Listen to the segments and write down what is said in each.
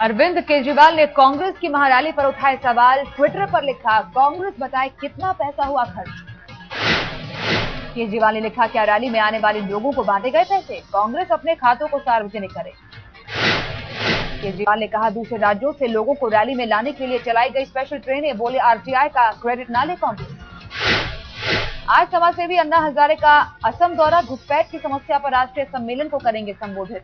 अरविंद केजरीवाल ने कांग्रेस की महारैली पर उठाए सवाल। ट्विटर पर लिखा, कांग्रेस बताए कितना पैसा हुआ खर्च। केजरीवाल ने लिखा, क्या रैली में आने वाले लोगों को बांटे गए पैसे? कांग्रेस अपने खातों को सार्वजनिक करे। केजरीवाल ने कहा, दूसरे राज्यों से लोगों को रैली में लाने के लिए चलाई गई स्पेशल ट्रेनें। बोले, आरटीआई का क्रेडिट ना ले कांग्रेस। आज समाजसेवी अन्ना हजारे का असम दौरा। घुसपैठ की समस्या पर राष्ट्रीय सम्मेलन को करेंगे संबोधित।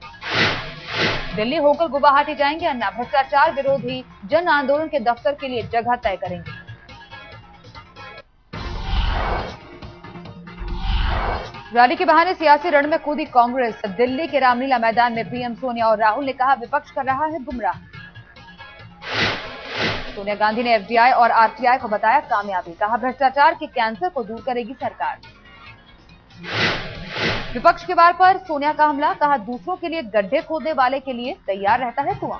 दिल्ली होकर गुवाहाटी जाएंगे अन्ना। भ्रष्टाचार विरोधी जन आंदोलन के दफ्तर के लिए जगह तय करेंगे। रैली के बहाने सियासी रण में कूदी कांग्रेस। दिल्ली के रामलीला मैदान में पीएम सोनिया और राहुल ने कहा, विपक्ष कर रहा है गुमराह। सोनिया गांधी ने एफडीआई और आरटीआई को बताया कामयाबी। कहा, भ्रष्टाचार के कैंसर को दूर करेगी सरकार। विपक्ष के वार पर सोनिया का हमला। कहा, दूसरों के लिए गड्ढे खोदने वाले के लिए तैयार रहता है कुआं।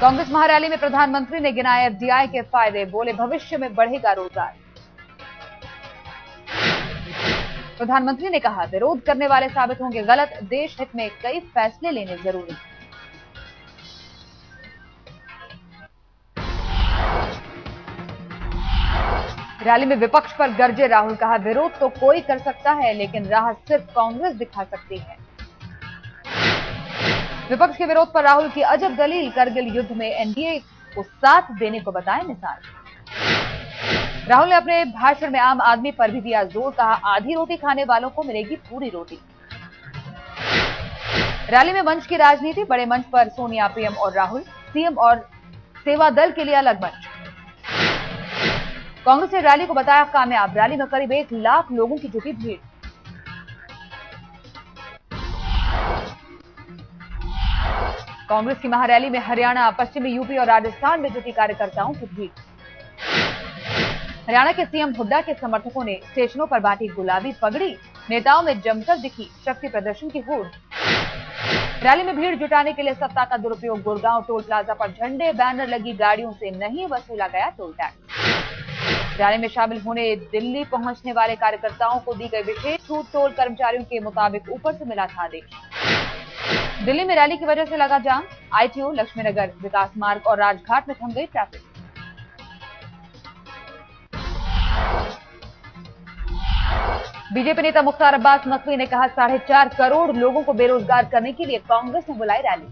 कांग्रेस महारैली में प्रधानमंत्री ने गिनाए एफडीआई के फायदे। बोले, भविष्य में बढ़ेगा रोजगार। प्रधानमंत्री ने कहा, विरोध करने वाले साबित होंगे गलत। देश हित में कई फैसले लेने जरूरी। रैली में विपक्ष पर गरजे राहुल। कहा, विरोध तो कोई कर सकता है, लेकिन राह सिर्फ कांग्रेस दिखा सकती है। विपक्ष के विरोध पर राहुल की अजब दलील। करगिल युद्ध में एनडीए को साथ देने को बताया मिसाल। राहुल ने अपने भाषण में आम आदमी पर भी दिया जोर। कहा, आधी रोटी खाने वालों को मिलेगी पूरी रोटी। रैली में मंच की राजनीति। बड़े मंच पर सोनिया, पीएम और राहुल। सीएम और सेवा दल के लिए अलग मंच। कांग्रेस ने रैली को बताया कामयाब। रैली में करीब 1 लाख लोगों की जुटी भीड़। कांग्रेस की महारैली में हरियाणा, पश्चिमी यूपी और राजस्थान में जुटी कार्यकर्ताओं की भीड़। हरियाणा के सीएम हुड्डा के समर्थकों ने स्टेशनों पर बांटी गुलाबी पगड़ी। नेताओं में जमकर दिखी शक्ति प्रदर्शन की होड़। रैली में भीड़ जुटाने के लिए सत्ता का दुरुपयोग। गुड़गांव टोल प्लाजा पर झंडे, बैनर लगी गाड़ियों से नहीं वसूला गया टोल टैक्स। रैली में शामिल होने दिल्ली पहुंचने वाले कार्यकर्ताओं को दी गई विशेष छूट। टोल कर्मचारियों के मुताबिक ऊपर से मिला था आदेश। दिल्ली में रैली की वजह से लगा जाम। आईटीओ, लक्ष्मीनगर, विकास मार्ग और राजघाट में थम गई ट्रैफिक। बीजेपी नेता मुख्तार अब्बास नकवी ने कहा, 4.5 करोड़ लोगों को बेरोजगार करने के लिए कांग्रेस ने बुलाई रैली।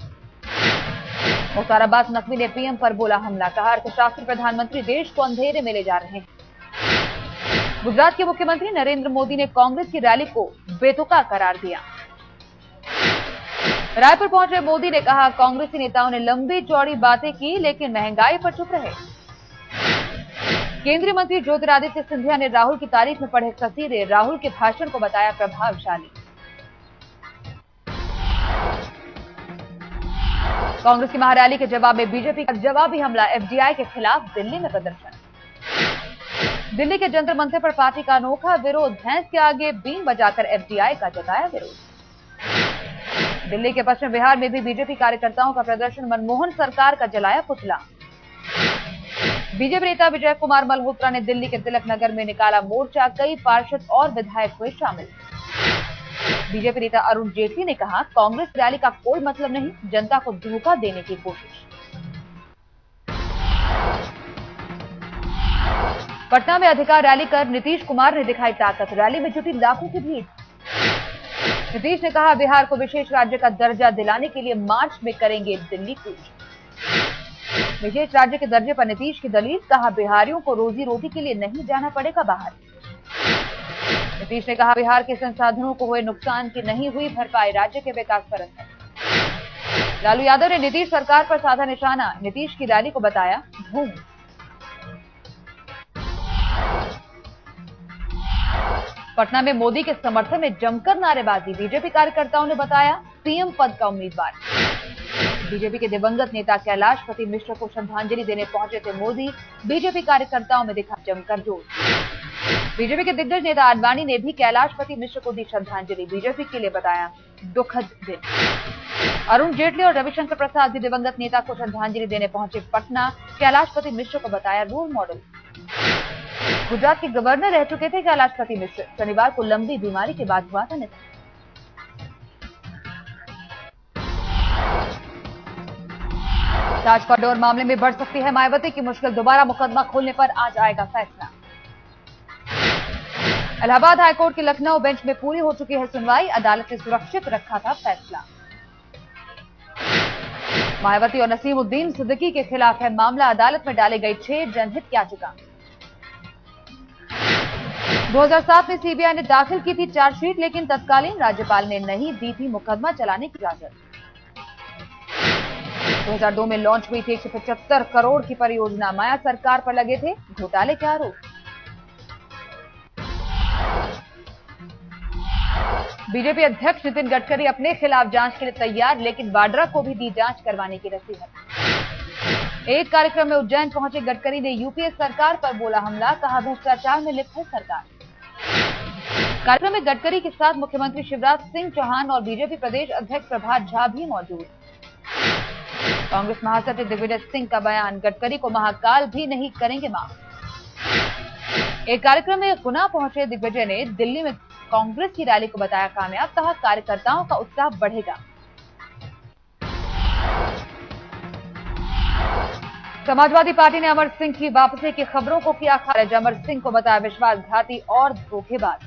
मुख्तार अब्बास नकवी ने पीएम पर बोला हमला। कहा, अर्थशास्त्री प्रधानमंत्री देश को अंधेरे में ले जा रहे हैं। गुजरात के मुख्यमंत्री नरेंद्र मोदी ने कांग्रेस की रैली को बेतुका करार दिया। रायपुर पहुंचे मोदी ने कहा, कांग्रेसी नेताओं ने लंबी चौड़ी बातें की, लेकिन महंगाई पर चुप रहे। केंद्रीय मंत्री ज्योतिरादित्य सिंधिया ने राहुल की तारीफ में पढ़े कसीदे। राहुल के भाषण को बताया प्रभावशाली। कांग्रेस की महारैली के जवाब में बीजेपी का जवाबी हमला। एफडीआई के खिलाफ दिल्ली में प्रदर्शन। दिल्ली के जंतर मंतर पर पार्टी का अनोखा विरोध। भैंस के आगे बीन बजाकर एफडीआई का जताया विरोध। दिल्ली के पश्चिम बिहार में भी बीजेपी कार्यकर्ताओं का प्रदर्शन। मनमोहन सरकार का जलाया पुतला। बीजेपी नेता विजय कुमार मल्होत्रा ने दिल्ली के तिलक नगर में निकाला मोर्चा। कई पार्षद और विधायक हुए शामिल। बीजेपी नेता अरुण जेटली ने कहा, कांग्रेस रैली का कोई मतलब नहीं, जनता को धोखा देने की कोशिश। पटना में अधिकार रैली कर नीतीश कुमार ने दिखाई ताकत। रैली में जुटी लाखों की भीड़। नीतीश ने कहा, बिहार को विशेष राज्य का दर्जा दिलाने के लिए मार्च में करेंगे दिल्ली कूच। विशेष राज्य के दर्जे पर नीतीश की दलील। कहा, बिहारियों को रोजी रोटी के लिए नहीं जाना पड़ेगा बाहर। नीतीश ने कहा, बिहार के संसाधनों को हुए नुकसान की नहीं हुई भरपाई। राज्य के विकास पर असर। लालू यादव ने नीतीश सरकार पर साधा निशाना। नीतीश की रैली को बताया धूम। पटना में मोदी के समर्थन में जमकर नारेबाजी। बीजेपी कार्यकर्ताओं ने बताया सीएम पद का उम्मीदवार। बीजेपी के दिवंगत नेता कैलाश पति मिश्र को श्रद्धांजलि देने पहुंचे थे मोदी। बीजेपी कार्यकर्ताओं में दिखा जमकर जोश। बीजेपी के दिग्गज नेता आडवाणी ने भी कैलाश पति मिश्र को दी श्रद्धांजलि। बीजेपी के लिए बताया दुखद दिन। अरुण जेटली और रविशंकर प्रसाद भी दिवंगत नेता को श्रद्धांजलि देने पहुंचे पटना। कैलाश पति मिश्र को बताया रोल मॉडल। गुजरात के गवर्नर रह चुके थे कैलाश पति मिश्र। शनिवार को लंबी बीमारी के बाद हुआ था निधन। ताज कॉरिडोर मामले में बढ़ सकती है मायावती की मुश्किल, दोबारा मुकदमा खोलने पर आज आएगा फैसला। इलाहाबाद हाईकोर्ट की लखनऊ बेंच में पूरी हो चुकी है सुनवाई, अदालत ने सुरक्षित रखा था फैसला। मायावती और नसीमुद्दीन सिद्दीकी के खिलाफ है मामला, अदालत में डाली गई 6 जनहित याचिका। 2007 में सीबीआई ने दाखिल की थी चार्जशीट, लेकिन तत्कालीन राज्यपाल ने नहीं दी थी मुकदमा चलाने की इजाजत। 2002 में लॉन्च हुई थी 175 करोड़ की परियोजना, माया सरकार पर लगे थे घोटाले के आरोप। बीजेपी अध्यक्ष नितिन गडकरी अपने खिलाफ जांच के लिए तैयार, लेकिन वाड्रा को भी दी जांच करवाने की नसीहत। एक कार्यक्रम में उज्जैन पहुंचे गडकरी ने यूपीए सरकार पर बोला हमला, कहा भ्रष्टाचार में लिप्त है सरकार। कार्यक्रम में गडकरी के साथ मुख्यमंत्री शिवराज सिंह चौहान और बीजेपी प्रदेश अध्यक्ष प्रभात झा भी मौजूद। कांग्रेस महासचिव दिग्विजय सिंह का बयान, गडकरी को महाकाल भी नहीं करेंगे माफ। एक कार्यक्रम में गुना पहुंचे दिग्विजय ने दिल्ली में कांग्रेस की रैली को बताया कामयाब, कहा कार्यकर्ताओं का उत्साह बढ़ेगा। समाजवादी पार्टी ने अमर सिंह की वापसी की खबरों को किया खारिज, अमर सिंह को बताया विश्वासघाती और धोखेबाज।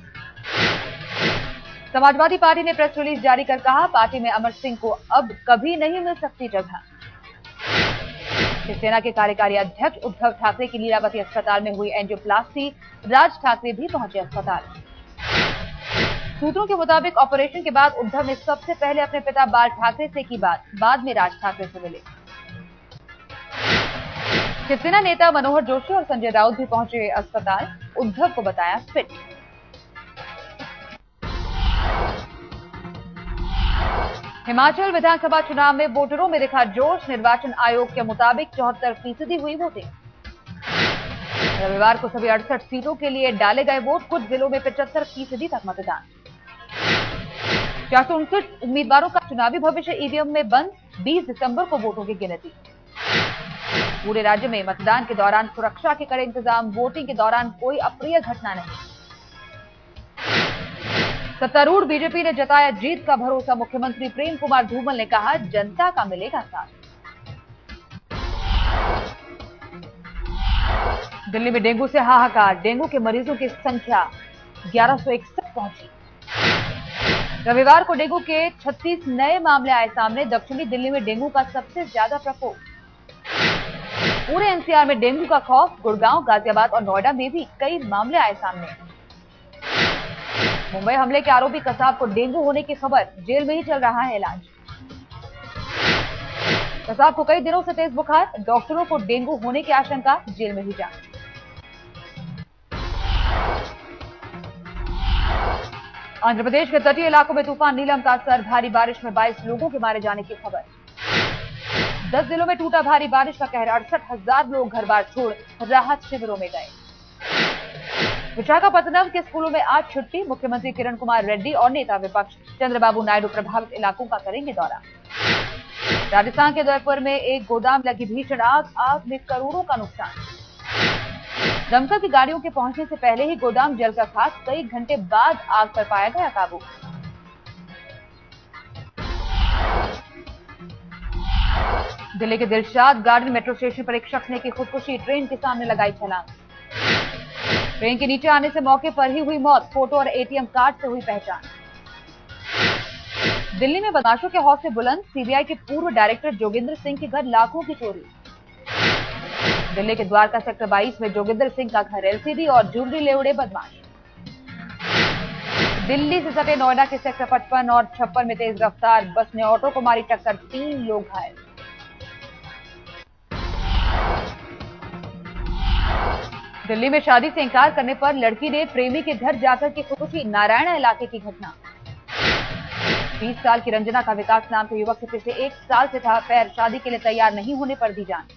समाजवादी पार्टी ने प्रेस रिलीज जारी कर कहा पार्टी में अमर सिंह को अब कभी नहीं मिल सकती जगह। शिवसेना के कार्यकारी अध्यक्ष उद्धव ठाकरे की लीलावती अस्पताल में हुई एंजियोप्लास्टी, राज ठाकरे भी पहुंचे अस्पताल। सूत्रों के मुताबिक ऑपरेशन के बाद उद्धव ने सबसे पहले अपने पिता बाल ठाकरे से की बात, बाद में राज ठाकरे से मिले। शिवसेना नेता मनोहर जोशी और संजय राउत भी पहुंचे अस्पताल, उद्धव को बताया फिट। हिमाचल विधानसभा चुनाव में वोटरों में दिखा जोश, निर्वाचन आयोग के मुताबिक 74% हुई वोटिंग। रविवार को सभी 68 सीटों के लिए डाले गए वोट, कुछ जिलों में 75% तक मतदान। 459 उम्मीदवारों का चुनावी भविष्य ईवीएम में बंद, 20 दिसंबर को वोटों की गिनती। पूरे राज्य में मतदान के दौरान सुरक्षा के कड़े इंतजाम, वोटिंग के दौरान कोई अप्रिय घटना नहीं। सत्तारूढ़ बीजेपी ने जताया जीत का भरोसा, मुख्यमंत्री प्रेम कुमार धूमल ने कहा जनता का मिलेगा साथ। दिल्ली में डेंगू से हाहाकार, डेंगू के मरीजों की संख्या 1161 पहुंची। रविवार को डेंगू के 36 नए मामले आए सामने, दक्षिणी दिल्ली में डेंगू का सबसे ज्यादा प्रकोप। पूरे एनसीआर में डेंगू का खौफ, गुड़गांव, गाजियाबाद और नोएडा में भी कई मामले आए सामने। मुंबई हमले के आरोपी कसाब को डेंगू होने की खबर, जेल में ही चल रहा है इलाज। कसाब को कई दिनों से तेज बुखार, डॉक्टरों को डेंगू होने की आशंका, जेल में ही जांच। आंध्र प्रदेश के तटीय इलाकों में तूफान नीलम का असर, भारी बारिश में 22 लोगों के मारे जाने की खबर। 10 जिलों में टूटा भारी बारिश का कहर, 68,000 लोग घर बार छोड़ राहत शिविरों में गए। विशाखापत्तनम के स्कूलों में आज छुट्टी, मुख्यमंत्री किरण कुमार रेड्डी और नेता विपक्ष चंद्रबाबू नायडू प्रभावित इलाकों का करेंगे दौरा। राजस्थान के जयपुर में एक गोदाम लगी भीषण आग, आग में करोड़ों का नुकसान। दमकल की गाड़ियों के पहुंचने से पहले ही गोदाम जलकर खाक, कई घंटे बाद आग पर पाया गया काबू। दिल्ली के दिलशाद गार्डन मेट्रो स्टेशन पर एक शख्स ने की खुदकुशी, ट्रेन के सामने लगाई छलांग। ट्रेन के नीचे आने से मौके पर ही हुई मौत, फोटो और एटीएम कार्ड से हुई पहचान। दिल्ली में बदमाशों के हौसले बुलंद, सीबीआई के पूर्व डायरेक्टर जोगिंदर सिंह के घर लाखों की चोरी। दिल्ली के द्वारका सेक्टर 22 में जोगिंदर सिंह का घर, एलसीडी और ज्वेलरी ले उड़े बदमाश। दिल्ली से सटे नोएडा के सेक्टर 55 और 56 में तेज रफ्तार बस ने ऑटो को मारी टक्कर, 3 लोग घायल। दिल्ली में शादी से इंकार करने पर लड़की ने प्रेमी के घर जाकर की खुदकुशी, नारायणा इलाके की घटना। 20 साल की रंजना का विकास नाम के युवक से पिछले 1 साल से था पैर, शादी के लिए तैयार नहीं होने पर दी जान।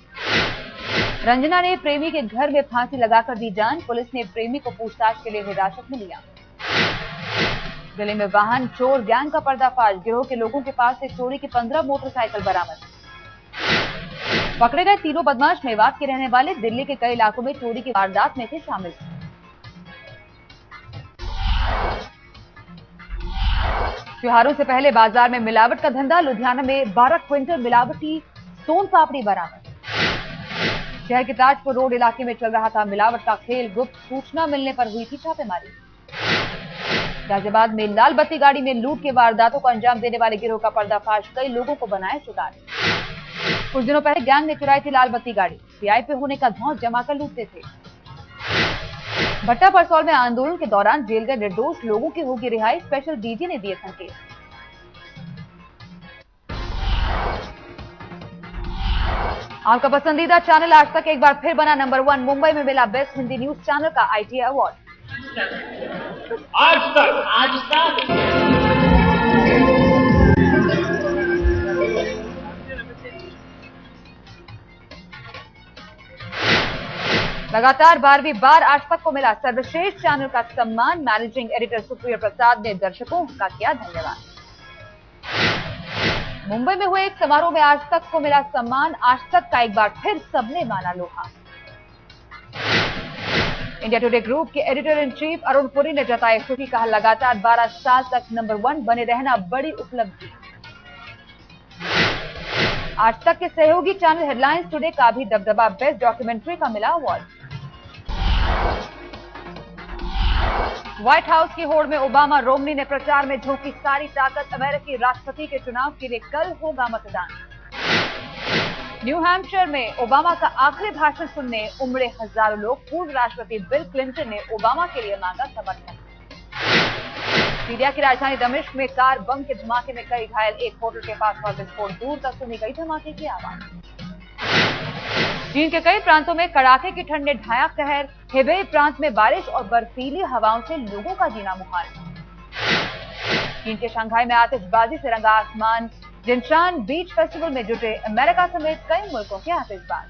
रंजना ने प्रेमी के घर में फांसी लगाकर दी जान, पुलिस ने प्रेमी को पूछताछ के लिए हिरासत में लिया। दिल्ली में वाहन चोर गैंग का पर्दाफाश, गिरोह के लोगों के पास से चोरी की 15 मोटरसाइकिल बरामद। पकड़े गए तीनों बदमाश मेवात के रहने वाले, दिल्ली के कई इलाकों में चोरी की वारदात में थे शामिल। त्योहारों से पहले बाजार में मिलावट का धंधा, लुधियाना में 12 क्विंटल मिलावटी सोन पापड़ी बरामद। शहर के ताजपुर रोड इलाके में चल रहा था मिलावट का खेल। गुप्त सूचना मिलने पर हुई थी छापेमारी। गाजियाबाद में लाल बत्ती गाड़ी में लूट के वारदातों को अंजाम देने वाले गिरोह का पर्दाफाश। कई लोगों को बनाया शिकार। कुछ दिनों पहले गैंग ने चुराई थी लाल बत्ती गाड़ी। वीआईपी होने का धौंस जमाकर लूटते थे। भट्टा परसौल में आंदोलन के दौरान जेल गए निर्दोष लोगों की होगी रिहाई। स्पेशल डीजी ने दिए संकेत। आपका पसंदीदा चैनल आज तक एक बार फिर बना नंबर 1। मुंबई में मिला बेस्ट हिंदी न्यूज चैनल का आईटी अवार्ड। आज तक लगातार 12वीं बार आज तक को मिला सर्वश्रेष्ठ चैनल का सम्मान। मैनेजिंग एडिटर सुप्रिया प्रसाद ने दर्शकों का किया धन्यवाद। मुंबई में हुए एक समारोह में आज तक को मिला सम्मान। आज तक का एक बार फिर सबने माना लोहा। इंडिया टुडे ग्रुप के editor in chief Arun Puri ने जताई खुशी। कहा लगातार 12 साल तक नंबर 1 बने रहना बड़ी उपलब्धि। आज तक के सहयोगी चैनल हेडलाइंस टुडे का भी दबदबा। बेस्ट डॉक्यूमेंट्री का मिला अवार्ड। व्हाइट हाउस की होड़ में ओबामा। रोमनी ने प्रचार में झोंकी सारी ताकत। अमेरिकी राष्ट्रपति के चुनाव के लिए कल होगा मतदान। न्यू हैम्पशायर में ओबामा का आखिरी भाषण सुनने उमड़े हजारों लोग। पूर्व राष्ट्रपति बिल क्लिंटन ने ओबामा के लिए मांगा समर्थन। सीरिया की राजधानी दमिश्क में कार बम के धमाके में कई घायल। एक होटल के पास हुआ विस्फोट। दूर तक सुनी गई धमाके की आवाज। चीन के कई प्रांतों में कड़ाके की ठंड ने ढाया कहर। हेबेई प्रांत में बारिश और बर्फीली हवाओं से लोगों का जीना मुहाल। चीन के शंघाई में आतिशबाजी से रंगा आसमान। जिनशान बीच फेस्टिवल में जुटे अमेरिका समेत कई मुल्कों के आतिशबाज।